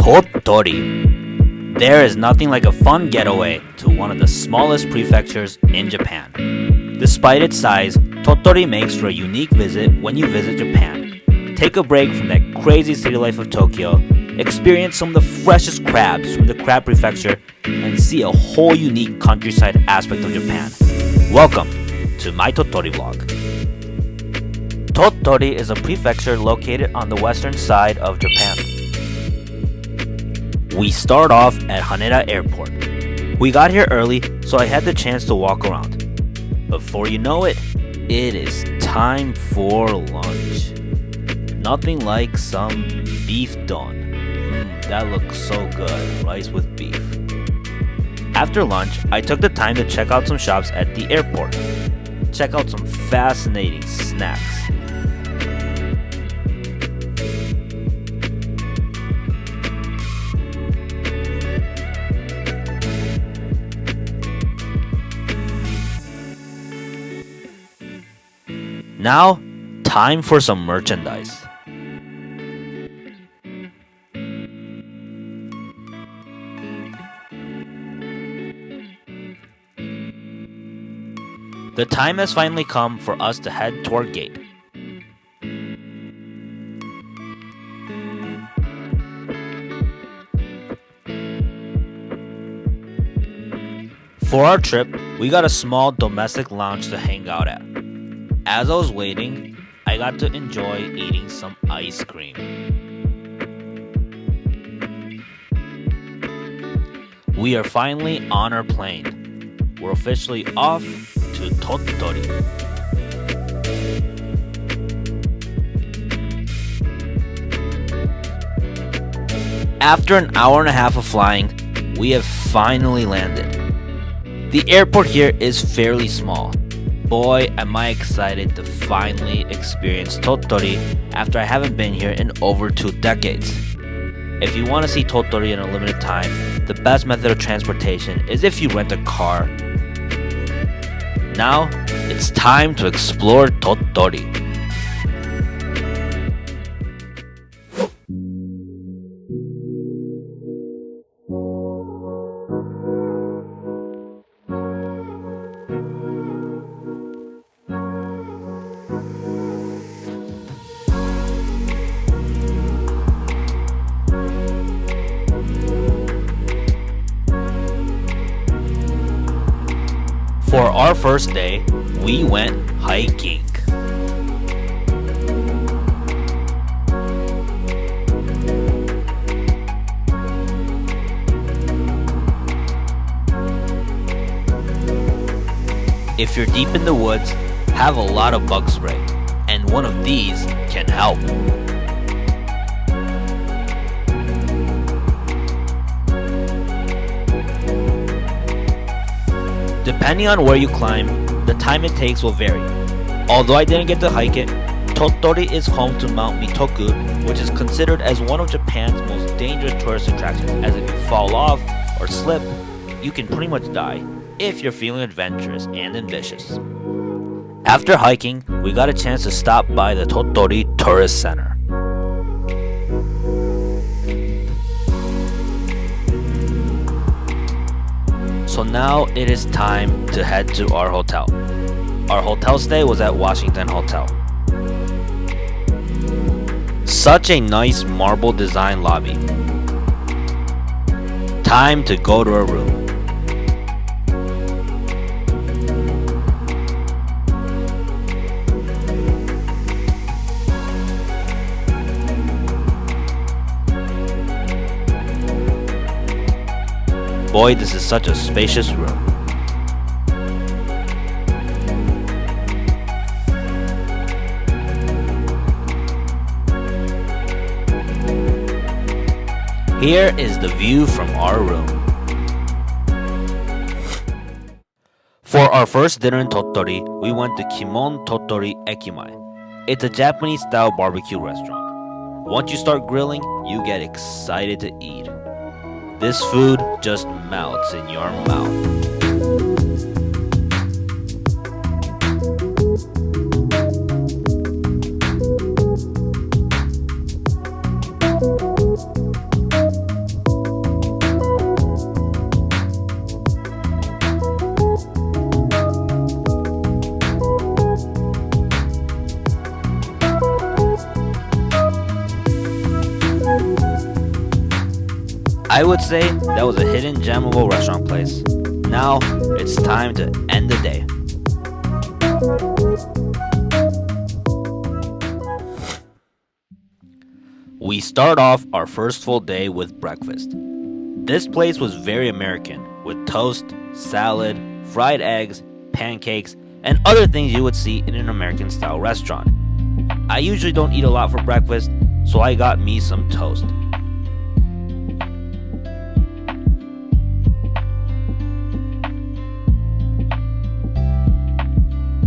Tottori. There is nothing like a fun getaway to one of the smallest prefectures in Japan. Despite its size, Tottori makes for a unique visit when you visit Japan. Take a break from that crazy city life of Tokyo, experience some of the freshest crabs from the crab prefecture, and see a whole unique countryside aspect of Japan. Welcome to my Tottori vlog. Tottori is a prefecture located on the western side of Japan. We start off at Haneda Airport. We got here early, so I had the chance to walk around. Before you know it, it is time for lunch. Nothing like some beef don. That looks so good, rice with beef. After lunch, I took the time to check out some shops at the airport. Check out some fascinating snacks. Now, time for some merchandise. The time has finally come for us to head to our gate. For our trip, we got a small domestic lounge to hang out at. As I was waiting, I got to enjoy eating some ice cream. We are finally on our plane. We're officially off to Tottori. After an hour and a half of flying, we have finally landed. The airport here is fairly small. Boy, am I excited to finally experience Tottori after I haven't been here in over 2 decades. If you want to see Tottori in a limited time, the best method of transportation is if you rent a car. Now, it's time to explore Tottori. For our first day, we went hiking. If you're deep in the woods, have a lot of bug spray, and one of these can help. Depending on where you climb, the time it takes will vary. Although I didn't get to hike it, Tottori is home to Mount Mitoku, which is considered as one of Japan's most dangerous tourist attractions, as if you fall off or slip, you can pretty much die if you're feeling adventurous and ambitious. After hiking, we got a chance to stop by the Tottori Tourist Center. So now it is time to head to our hotel. Our hotel stay was at Washington Hotel. Such a nice marble design lobby. Time to go to our room. Boy, this is such a spacious room. Here is the view from our room. For our first dinner in Tottori, we went to Kimon Tottori Ekimai. It's a Japanese-style barbecue restaurant. Once you start grilling, you get excited to eat. This food just melts in your mouth. I would say that was a hidden gem of a restaurant place. Now, it's time to end the day. We start off our first full day with breakfast. This place was very American, with toast, salad, fried eggs, pancakes, and other things you would see in an American-style restaurant. I usually don't eat a lot for breakfast, so I got me some toast.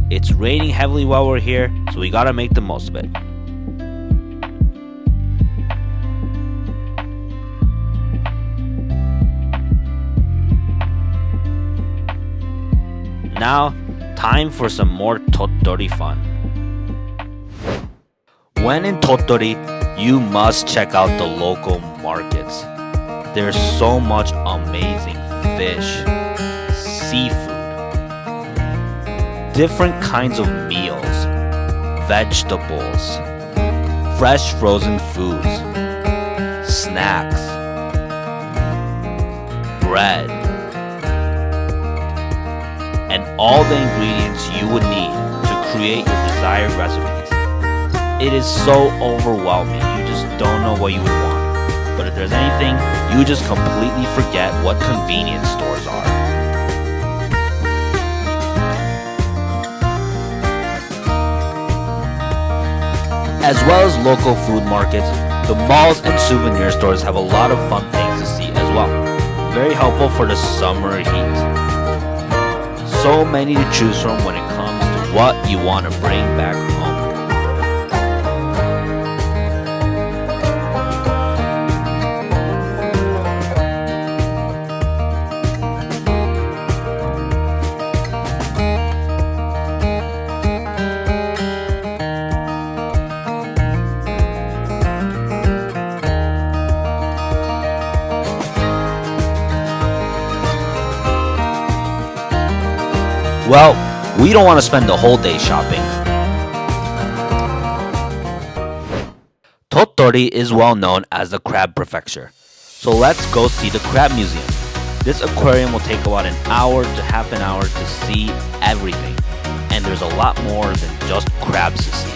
It's raining heavily while we're here, so we gotta make the most of it. Now, time for some more Tottori fun. When in Tottori, you must check out the local markets. There's so much amazing fish, seafood, different kinds of meals, vegetables, fresh frozen foods, snacks, bread, and all the ingredients you would need to create your desired recipes. It is so overwhelming, you just don't know what you would want. But if there's anything, you just completely forget what convenience stores are. As well as local food markets, the malls and souvenir stores have a lot of fun things to see as well. Very helpful for the summer heat. So many to choose from when it comes to what you want to bring back home. Well, we don't want to spend the whole day shopping. Tottori is well known as the crab prefecture, so let's go see the crab museum. This aquarium will take about an hour to half an hour to see everything, and there's a lot more than just crabs to see.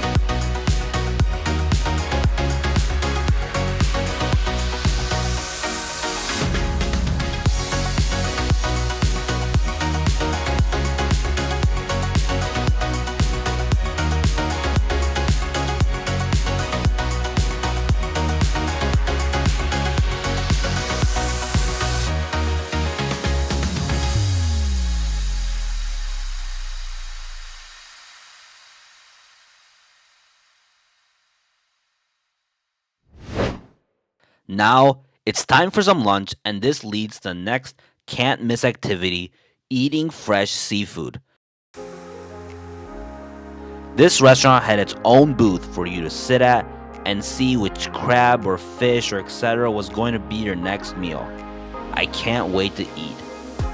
Now, it's time for some lunch, and this leads to the next can't miss activity, eating fresh seafood. This restaurant had its own booth for you to sit at and see which crab or fish or etc. was going to be your next meal. I can't wait to eat.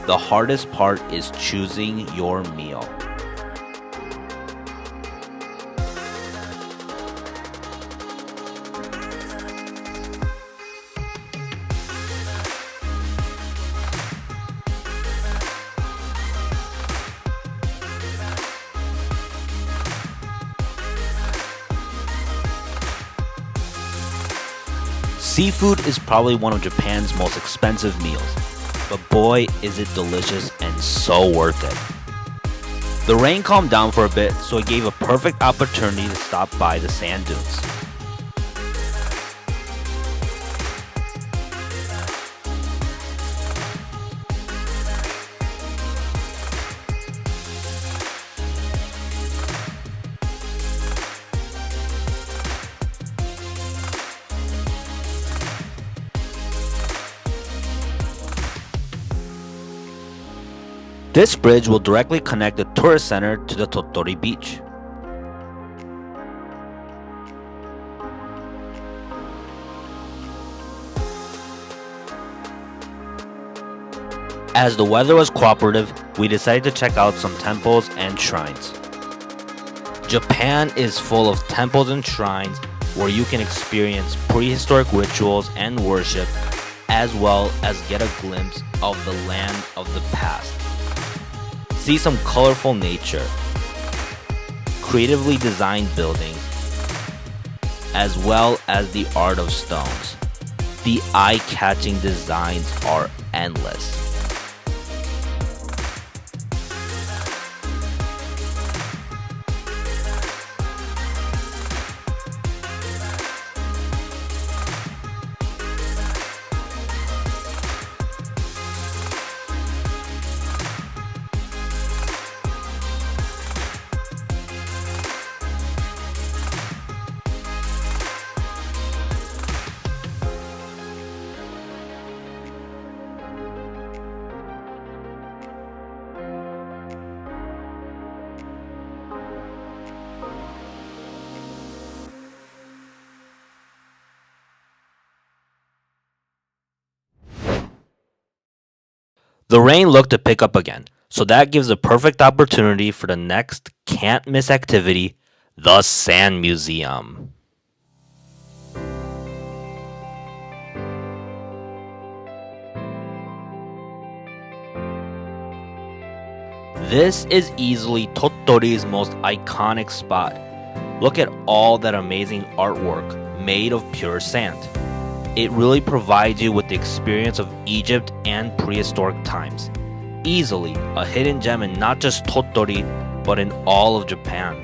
The hardest part is choosing your meal. Seafood is probably one of Japan's most expensive meals, but boy is it delicious and so worth it. The rain calmed down for a bit, so it gave a perfect opportunity to stop by the sand dunes. This bridge will directly connect the tourist center to the Tottori beach. As the weather was cooperative, we decided to check out some temples and shrines. Japan is full of temples and shrines where you can experience prehistoric rituals and worship, as well as get a glimpse of the land of the past. See some colorful nature, creatively designed buildings, as well as the art of stones. The eye-catching designs are endless. The rain looked to pick up again, so that gives a perfect opportunity for the next can't miss activity, the Sand Museum. This is easily Tottori's most iconic spot. Look at all that amazing artwork made of pure sand. It really provides you with the experience of Egypt and prehistoric times. Easily a hidden gem in not just Tottori, but in all of Japan.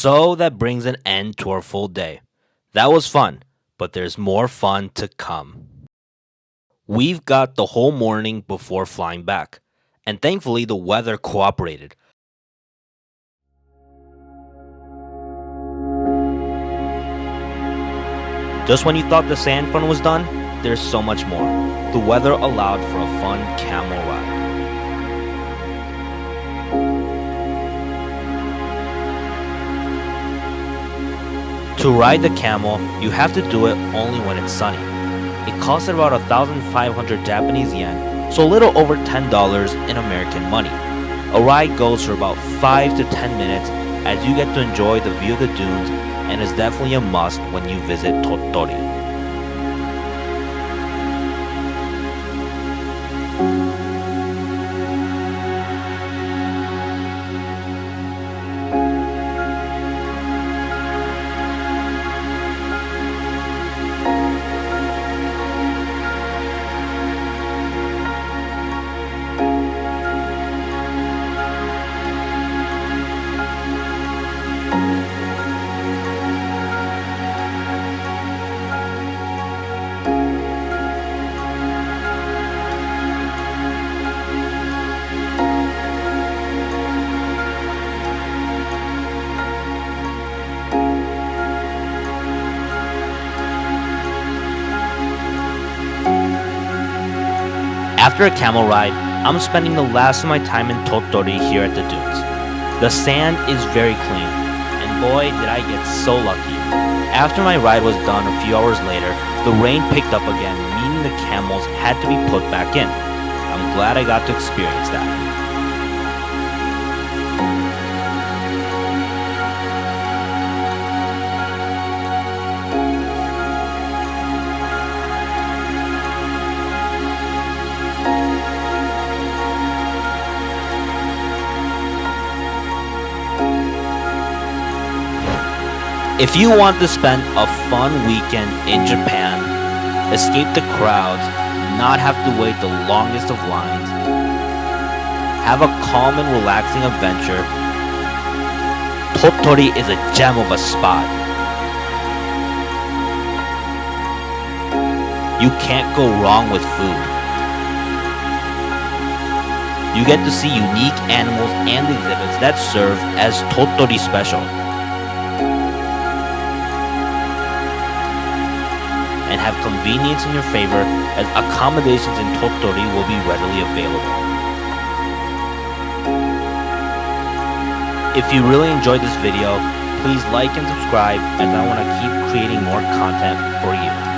So that brings an end to our full day. That was fun, but there's more fun to come. We've got the whole morning before flying back, and thankfully the weather cooperated. Just when you thought the sand fun was done, there's so much more. The weather allowed for a fun camel ride. To ride the camel, you have to do it only when it's sunny. It costs about 1,500 Japanese yen, so a little over $10 in American money. A ride goes for about 5 to 10 minutes as you get to enjoy the view of the dunes and is definitely a must when you visit Tottori. After a camel ride, I'm spending the last of my time in Tottori here at the dunes. The sand is very clean, and boy did I get so lucky. After my ride was done a few hours later, the rain picked up again, meaning the camels had to be put back in. I'm glad I got to experience that. If you want to spend a fun weekend in Japan, escape the crowds, not have to wait the longest of lines, have a calm and relaxing adventure, Tottori is a gem of a spot. You can't go wrong with food. You get to see unique animals and exhibits that serve as Tottori special. And have convenience in your favor, as accommodations in Tottori will be readily available. If you really enjoyed this video, please like and subscribe, as I want to keep creating more content for you.